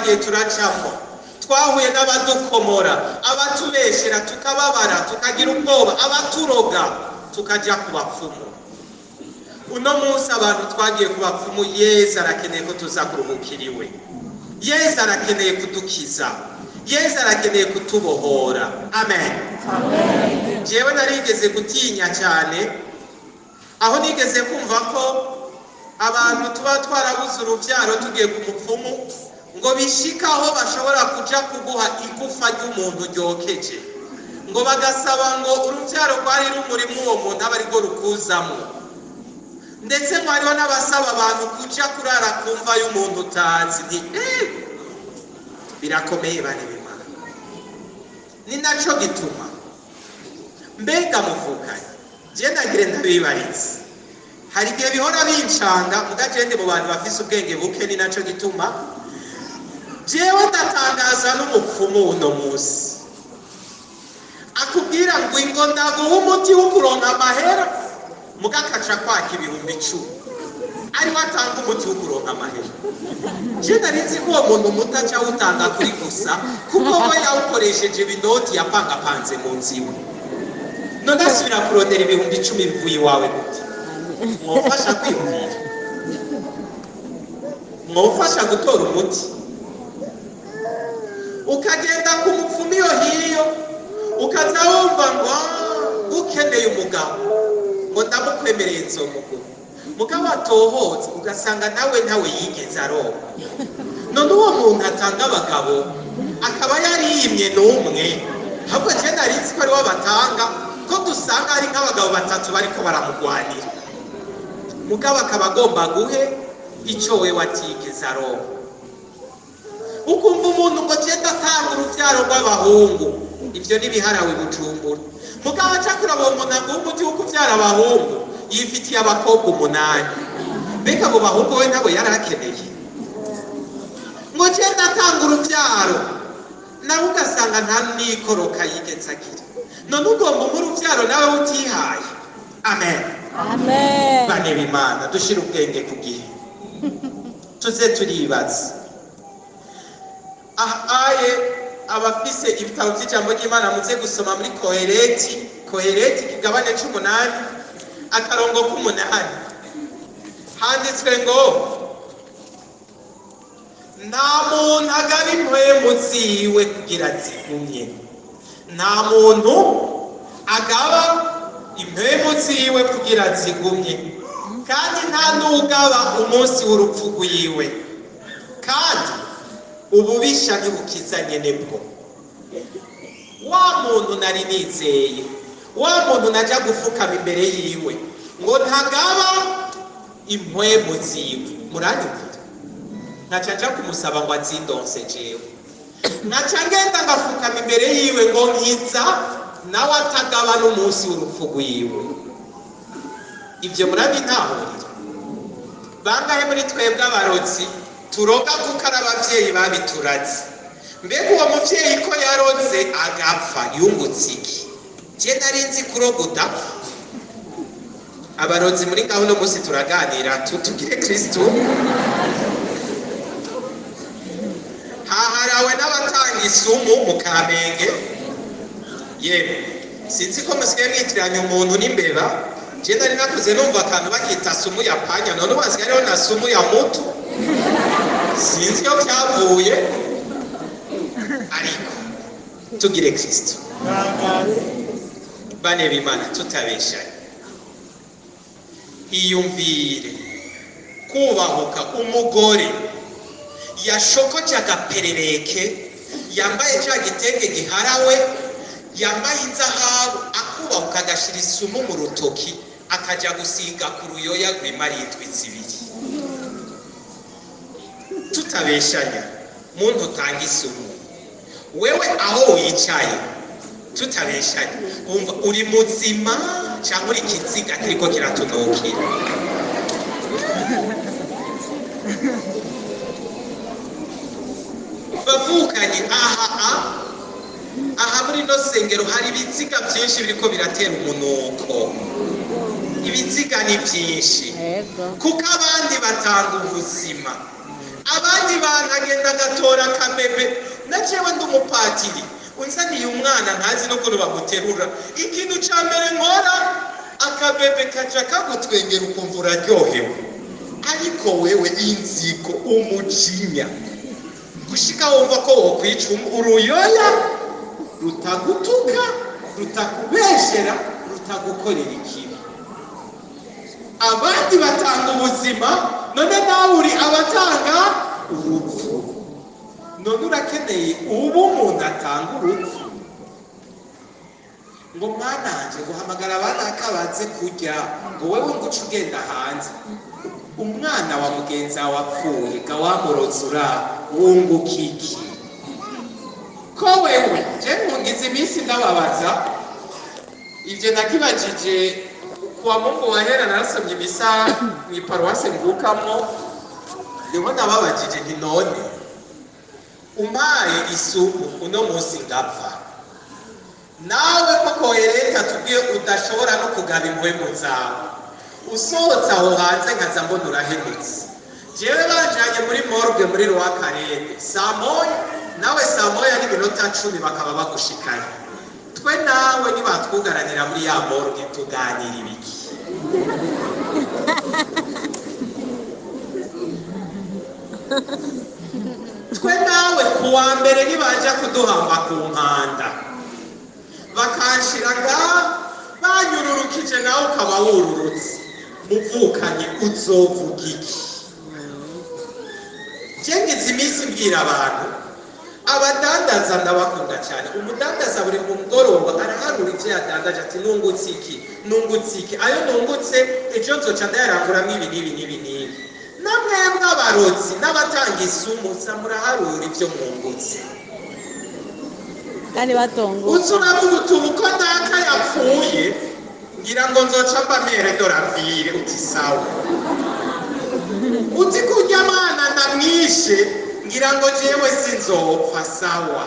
twagiye turacamo twahuye n'abadukomora abatubeshera tukababara tukagira ubwoba abaturoga tukajya ku bapfumu uno munsi abantu twagiye ku bapfumu Yesu arakeneye ko tuza kuruhukiriwe Yesu arakeneye kudukiza Yesu arakeneye kutubohora amen jewe narigeze gutinya cyane aho nigeze kumva ko abantu tuba twarabuze urubyaro tugiye ku mupfumu ngo bishikaho bashobora kuja kuguha igufa ry'umuntu ryokeje ngo bagasaba ngo urubyaro rwari rumuri uwo muntu aba ariko rukuzamo ndetse hariho n'abasaba abantu kuja kurara kumva y'umuntu utazi birakomeye bane bimana ni naco gituma mbega muvukanye je nagire ndabibaritse hari igihe bihora bincanga mugagende mu bantu bafise ubwenge buke ni naco gituma jewe ndatangaza n'umupfumu uno munsi akubwira ngo ingo ndaguha umuti wo kuronka amahera mugakaca kwaka ibihumbi 10 ari watanga umuti wo kuronka amahera je narizi ko uwo muntu mutaca utanga kuri gusa kuko we yawukoresheje binoti yapangapanze mu nziwe none asubira kurondera ibihumbi 10 bivuye iwawe gute mwofasha kwiyumvira mwofasha gutora umuti ukagenda ku mupfumu iyo hiyo ukaza wumva ngo ukeneye umugabo ngo ndamukwemereye nzomugabo mugabo atohoze ugasanga nawe ntawe yigeze aronka none uwo muntu atanga abagabo akaba yariyimye n'umwe ahubwo je narizi ko ari we batanga ko dusanga ari nk'abagabo 3 bariko baramugwanira mugabo akaba agomba guhe icyo we watigeze aronka ukumva umuntu ngo cyenda atanga urubyaro rw'abahungu ibyo nibiharawe Bujumbura mugabo aca kuraba umuntu agomba uti kubyara abahungu yifitiye abakobwa 8 mbega abo bahungu we nabo yarakeneye ngo cyenda atanga urubyaro nawe ugasanga nta nikoroka yigeze agira none ugomba urubyaro nawe utihaye amen amen bane b'Imana dushira ubwenge ku gihe tuze turibaza aye abafise ibitabo by'ijambo ry'Imana muze gusoma muri Kohereti kigabane 18 akarongo k'8 handitswe ngo nta muntu agaba impwemu ziwe kugira zigumye nta muntu agaba impwemu ziwe kugira zigumye kandi nta n'ugaba umunsi w'urupfu rwiwe kandi ububisha ntibukizanye nebwo wa muntu nari nizeye wa muntu najya gufukama imbere yiwe ngo ntagaba impwemu ziwe muranyumvira ntaca nja kumusaba ngo azindonse jewe ntaca ngenda ngafukama imbere yiwe ngo nkiza nawe atagaba n'umunsi w'urupfu rwiwe ibyo murabintahurira bangahe muri twebwe abarozi turoga kuko ari ababyeyi babituraze mbega uwo mubyeyi ko yaroze agapfa yungutse iki je nari nzi kuroga udapfa abarozi muri gahunda munsi turaganira tugire Kristo haharawe n'abatanga isumu mu Kamenge yewe sinzi ko musigaye mwitiranya umuntu n'imbeba je nari nakuze numva akantu bakita sumu ya panya none wasigaye rero na sumu ya mutu sinzi yo byavuye ariko tugire Kristo bane b'Imana tutabeshanye iyumvire kubahuka umugore yashokoje agaperereke yambaye cya gitenge giharawe yambaye inzahabu akubahuka agashira isumu mu rutoki akaja gusiga ku ruyoya rw'imarindwi zibiri tutabeshanya muntu utanga isumu wewe aho wicaye tutabeshanya umva uri muzima cyangwa uri kiziga kiriko kiratunukira bavukanye aha muri no sengero hari ibiziga byinshi biriko biratera umunuko ibiziga ni byinshi kuko abandi batanga ubuzima abandi bantu agenda agatora akabebe na jewe ndi umupatiri unzaniye umwana ntazi no kuntu bamuterura ikintu ca mbere nkora akabebe kaca kagutwengera ukumva uraryohewe ariko wewe inzigo umujinya gushika wumva ko wokwica uruyoya rutagutuka rutakubeshera rutagukorera ikibi abandi batanga ubuzima none nawe uri abatanga urupfu none urakeneye ubu umuntu atanga urupfu ngo mwananje guhamagara abana akabaze kurya ngo wewe nguca ugenda hanze umwana wa mugenzi wawe apfuye ga wamurozura wunguka iki ko wewe je nkungize iminsi ndababaza ivyo nakibajije kuwa Mungu wahera narasomye imisa mw'iparuwase mvukamo ndimo ndababajije nti none umpaye isuku uno munsi ngapfa nawe koko leta tubwiye udashobora no kugaba impwemu zawe usohotse aho hanze nkaza mbona urahemutse jewe banjanye muri morgue muri Rwakarere saa moya nawe saa moya n'iminota 10 bakaba bagushikanye twe nawe nibatwugaranira muri ya morgue tuganira ibiki twe nawe kuwa mbere nibaja kuduhamba ku nkanda bakanshiraga banyururukije nawe ukaba wururutse muvukanye uzovuga iki jengize iminsi mbwira abantu abadandaza ndabakunda cyane umudandaza buri mugoroba arahanura ivyo yadandaje ati nungutse iki ayo nungutse ejo nzoca ndayaranguramwo ibi n'ibi namwebwe abarozi n'abatanga isumu muraharura ivyo mwungutse kandi batongo uzuravuga utuntu ko naka yapfuye ngira ngo nzoca mbamere doravire uti sawa uti kurya amana ndamwishe ngira ngo jewe sinzopfa sawa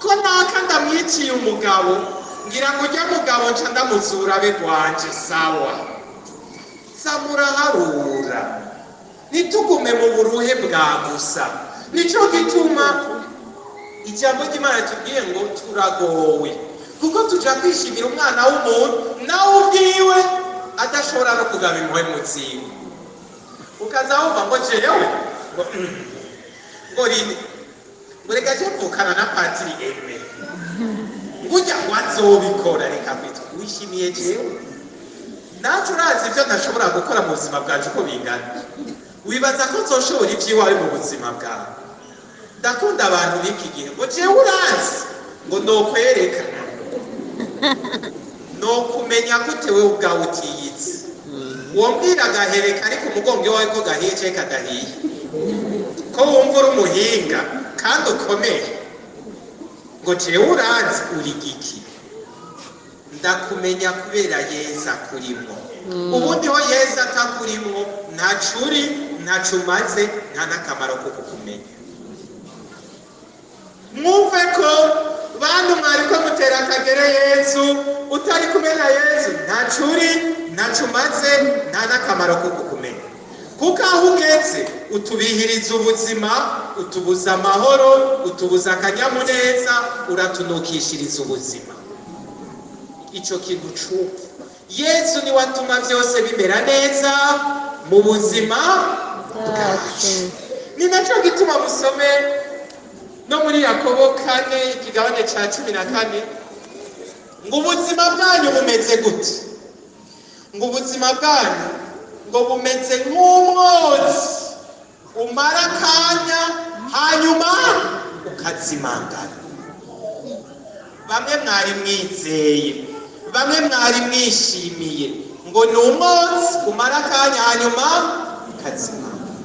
ko naka ndamwiciye umugabo ngira ngo ujya mugabo nca ndamuzura abe rwanje sawa samuraharura nitugume mu buruhe bwa gusa nico gituma ijambo ry'Imana tubwiye ngo turagowe kuko tuja kwishimira umwana w'umuntu nawe ubwiwe adashobora no kugaba impwemu ziwe ukaza wumva ngo jewe ngo rini ngo reka je mvukana na patiri eme ngujya wazobikora reka kwitwa wishimiye jewe nacu urazi ivyo ntashobora gukora mu buzima bwacu uko bingana wibaza ko nzoshobora ivy'iwawe mu buzima bwawe ndakunda abantu b'iki gihe ngo jewe urazi ngo nokwereka nokumenya gute wewe ubwawe utiyitse wombwira agahereka ariko umugongo wawe ko gahiye canke kadahiye ko wumva uri umuhinga kandi ukomeye ngo jewe urazi uri giki ndakumenya kubera Yesu akurimo ubundi ho Yesu atakurimo ntaco uri ntaco umaze nta n'akamaro ko kukumenya mwumve ko bantu mwariko mutera akagere Yesu utari kumenya Yesu ntaco uri ntaco umaze nta n'akamaro ko kukumenya kuko aho ugeze utubihiriza ubuzima utubuza amahoro utubuza akanyamuneza uratunukishiriza ubuzima ico kintu c'upfu Yesu ni watuma vyose bimera neza mu buzima bwacu ni naco gituma musome no muri Yakobo 4 ikigabane ca 14 ngo ubuzima bwanyu bumeze gute ngo ubuzima bwanyu ngo bumeze nk'umwotsi umara akanya hanyuma ukazimangana bamwe mwari mwizeye bamwe mwari mwishimiye ngo ni umwotsi umara akanya hanyuma ukazimangana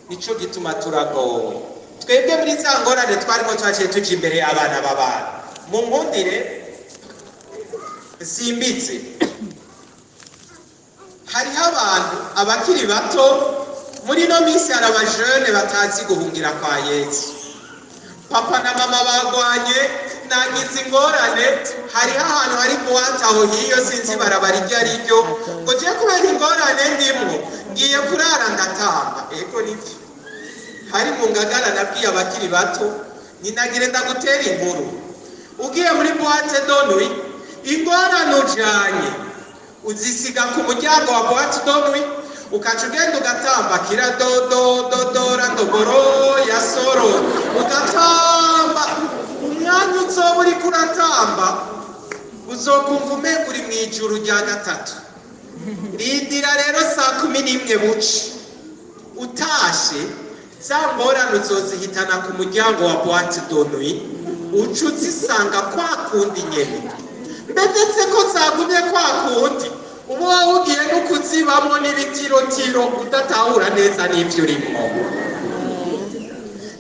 nico gituma turagowe twebwe muri za ngorane twarimo twaciye tuja imbere y'abana b'abantu mu nkundire zimbitse hariho abantu abakiri bato muri no minsi hari abajene batazi guhungira kwa Yesu papa na mama bagwanye nagize ingorane hariho ahantu hari buwate aho hiyo sinzi barabara iryo ari ryo ngo je kubera ingorane ndimwo ngiye kurara ndatamba ego nivyo hari mu ngagara nabwiye abakiri bato ninagire ndagutera inkuru ugiye muri boîte de nuit ingorane ujanye uzisiga ku muryango wa boîte de nuit ukaca ugenda ugatamba kira dora ndogoro ya soro ugatamba umwanya uzoba uriko uratamba uzokumva umenga uri mw'ijuru rya gatatu. Rindira rero saa 11 buci utashe za ngorane uzozihitana ku muryango wa boîte de nuit uca uzisanga kwa kundi nyene mbese ko zagumye kwa kundi ubu wowe ugiye no kuzibamo n'ibitirotiro udatahura neza n'ivyo urimo.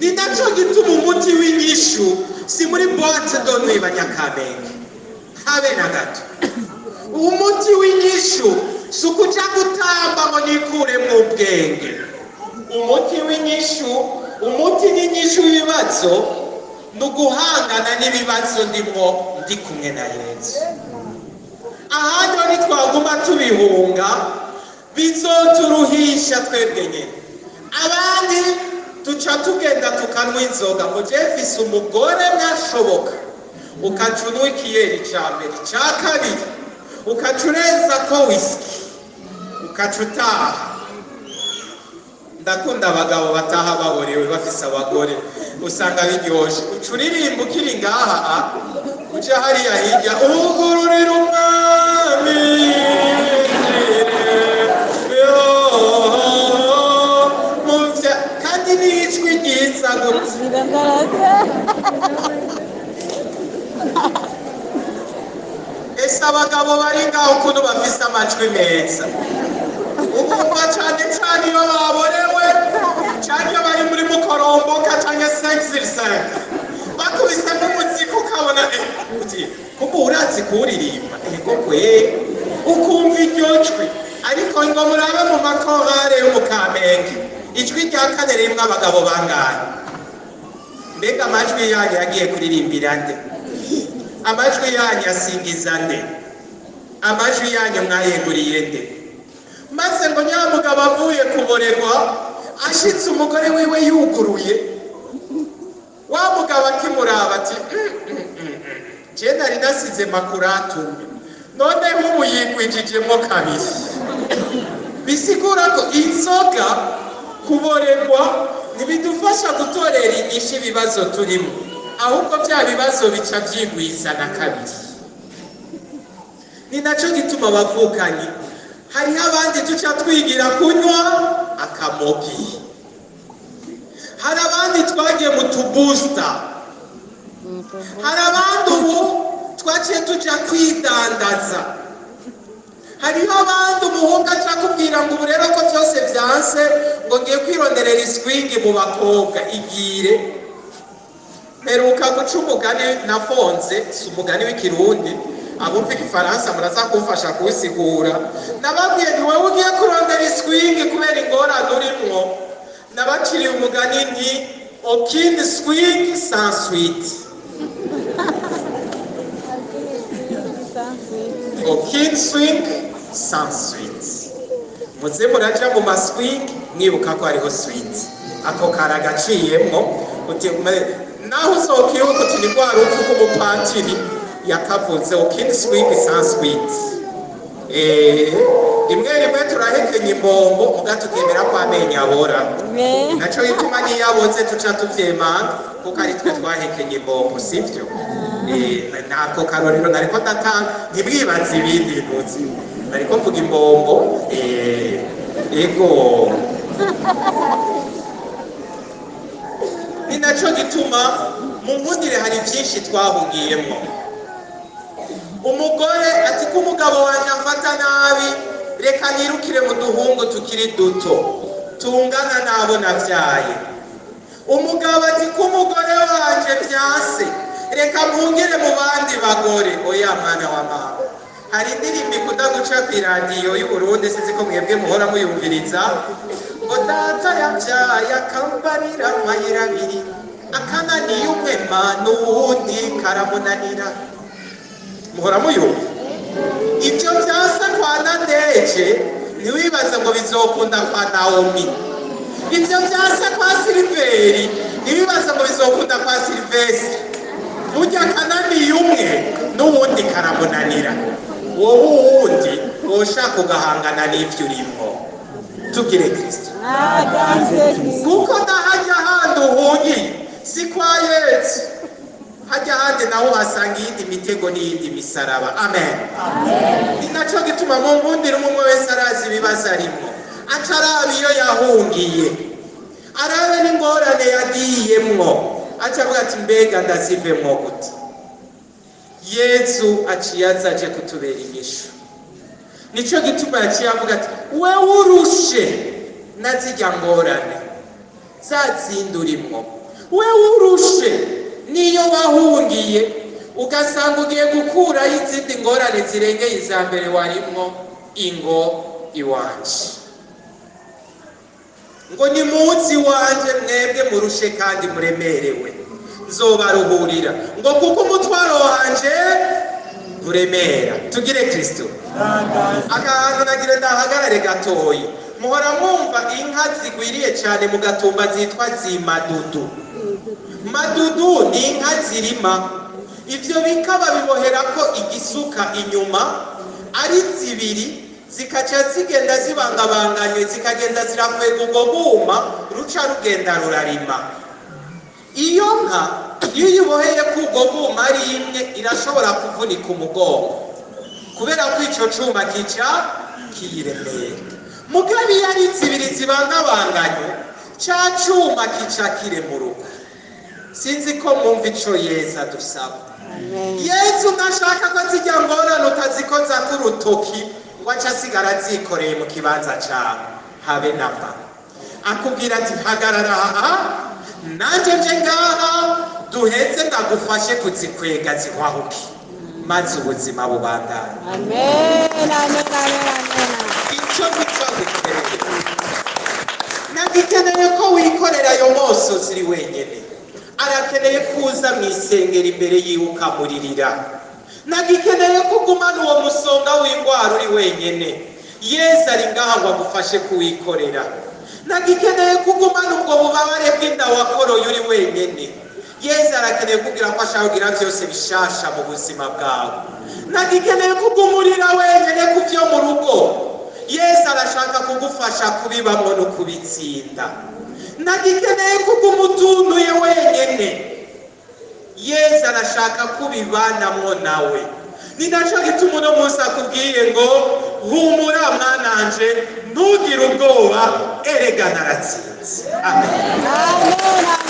Ni naco gituma umuti w'inyishu si muri boîte de nuit Banyakamenge habe na gato. Umuti w'inyishu si ukuja gutamba ngo nikuremwo ubwenge. Umuti w'inyishu, umuti n'inyishu w'ibibazo ni uguhangana n'ibibazo ndimwo ndi kumwe na Yesu. Ahandi nitwaguma tubihunga bizoturuhisha twebwe nyene. Abandi tuca tugenda tukanwa inzoga ngo je mfise umugore mwashoboka ukaca unywa ikiyeri ca mbere ca kabiri ukaca ureza ko whisky ukaca utaha. Ndakunda abagabo bataha baborewe bafise abagore usanga biryoshe uca uririmba ukiri ngaha uca hariya hirya ugururira umwami kandi n'ijwi ryiza ese abagabo bari ngaho ukuntu bafise amajwi meza ubumva cane cane iyo baborewe canke iyo bari muri mukoromboka canke 5 bakubise n'umuziki ukabona kuko urazi kuririmba ego kwe ukumva iryo jwi ariko ngo murabe mu makorale yo mu Kamenge ijwi rya kane rimwe abagabo bangahe? Mbega amajwi yanyu yagiye kuririmbira nde? Amajwi yanyu asingiza nde? Amajwi yanyu mwayeguriye nde? Maze ngo nyamugabo avuye kuborerwa ashitse umugore wiwe yuguruye wa mugabo akimuraba ati je nari nasize makuratumye none nk'ubu yigwijijemo kabiri. Bisigura ko inzoga kuborerwa ntibidufasha gutorera inyishu ibibazo turimo, ahubwo bya bibazo bica vyigwiza na kabiri. Ni naco gituma bavukanye hariho abandi tuca twigira kunywa akamogi, hari abandi twagiye mu tubusta, hari abandi ubu twaciye tuja kwidandaza, hariho abandi umuhungu aca kubwira ngo ubu rero ko byose vyanse ngo ngiye kwironderera iswingi mu bakobwa igire. Mperuka guca umugani nafonze, si umugani w'ikirundi, abumva igifaransa muraza kumfasha kuwisigura. Nababwiye nti wewe ugiye kurondera iswingi kubera ingorane urimwo, nabaciriye umugani nti aucune swing sans suite. Aucune swing sans suite. Muze muraja mu maswing mwibuka ko hariho suite. Ako karagaciyemwo uti naho uzokibuka uti ni rwa rupfu rw'umupatiri yakavuze aucune swing sans suite. Rimwe turahekenya imbombo mugatukemera ko amenyo abora. Naco bituma niyaboze tuca tuvyemanga kuko ari twe twahekenya imbombo sivyo. Nako karorero nariko ndatanga ntibwibaze ibindi bintu nariko mvuga imbombo. Ego ni naco gituma mu nkundire hari vyinshi twahugiyemwo. Umugore ati ko umugabo wanje amfata nabi reka nirukire mu duhungu tukiri duto tungana nabo navyaye. Umugabo ati ko umugore wanje vyase reka mpungire mu bandi bagore. Oya mwana wa mama, hari indirimbo ikunda guca kw'iradiyo y'Uburundi sinzi ko mwebwe muhora muyumviriza ngo data yavyaye akambarira amayira abiri akananiye umwema n'uwundi karamunanira. Muhora muyumva ivyo vyase kwa Nadeje ntiwibaze ngo bizokunda kwa Naomi. Ibyo byasa kwa Siliveri ntibibaza ngo bizokunda kwa Silivesitiri. Burya kananiye umwe n'uwundi karamunanira, wowe uwundi woshaka ugahangana n'ibyo urimo. Tubwire Kristo kuko nahajya handi uhungiye si kwa Yesu, hajya handi naho uhasanga iyindi mitego n'iyindi misaraba. Amen. Ni nacyo gituma mu mbundira umwe wese arazi ibibazo arimo, aca araba iyo yahungiye, arabe n'ingorane yagiyemwo, aca avuga ati mbega ndazivemwo gute. Yesu aciye aza aje kutubera inyishu. Nicyo gituma yaciye avuga ati wewe urushe na zirya ngorane zazindi urimo, wewe urushe niyo wahungiye ugasanga ugiye gukuraho izindi ngorane zirengeye iza mbere warimwo, ingo iwanje ngo ni munsi wanje mwebwe murushe kandi muremerewe nzobaruhurira, ngo kuko umutwaro wanje uremera. Tugire Kristo. Akantu nagira ndahagarare gatoyi, muhora mwumva inka zigwiriye cyane mu gatumba zitwa zimadudu. Madudu ni inka zirima, ivyo bikaba bibohera ko igisuka inyuma ari zibiri, zikaca zigenda zibangabanganye, zikagenda zirakwega ubwo buma ruca rugenda rurarima. Iyo nka iyo uyiboheye ku ubwo buma ari imwe irashobora kuvunika umugongo kubera ko ico cuma kica kiyiremeye. Mugabe iyo ari zibiri zibangabanganye, ca cuma kica kiremuruka. Sinzi ko mwumva ico Yesu adusaba. Yesu ntashaka ko zijya ngorane ukazikoza k'urutoki ngo aca asigara zikoreye mu kibanza cawe, habe namba. Akubwira ati hagarara aha nanje nje ngaha duheze ndagufashe kuzikwega zihwahuke maze ubuzima bubandane. Amen, amen, amen. Icyo gikeneye nagikeneye ko wikorera ayo moso ziri wenyene, arakeneye kuza mu isengero imbere yiwe ukamuririra. Nagikeneye ko ugumana uwo musonga w'indwara uri wenyene, Yesu ari ngaha ngo agufashe kuwikorera. Nagikeneye ko ugumana ubwo bubabare bw'inda wakoroye uri wenyene, Yesu arakeneye kugira ko ashaka kugira byose bishasha mu buzima bwawe. Nagikeneye ko ugumurira wenyene ku byo mu rugo, Yesu arashaka kugufasha kubibamwo no kubitsinda. Nagikeneye ko ugumutunduye wenyene, Yesu arashaka kubibanamwo nawe. Ni naco gituma uno munsi akubwiye ngo humura mwananje ntugire ubwoba, erega naratsinze. Amen. Amen.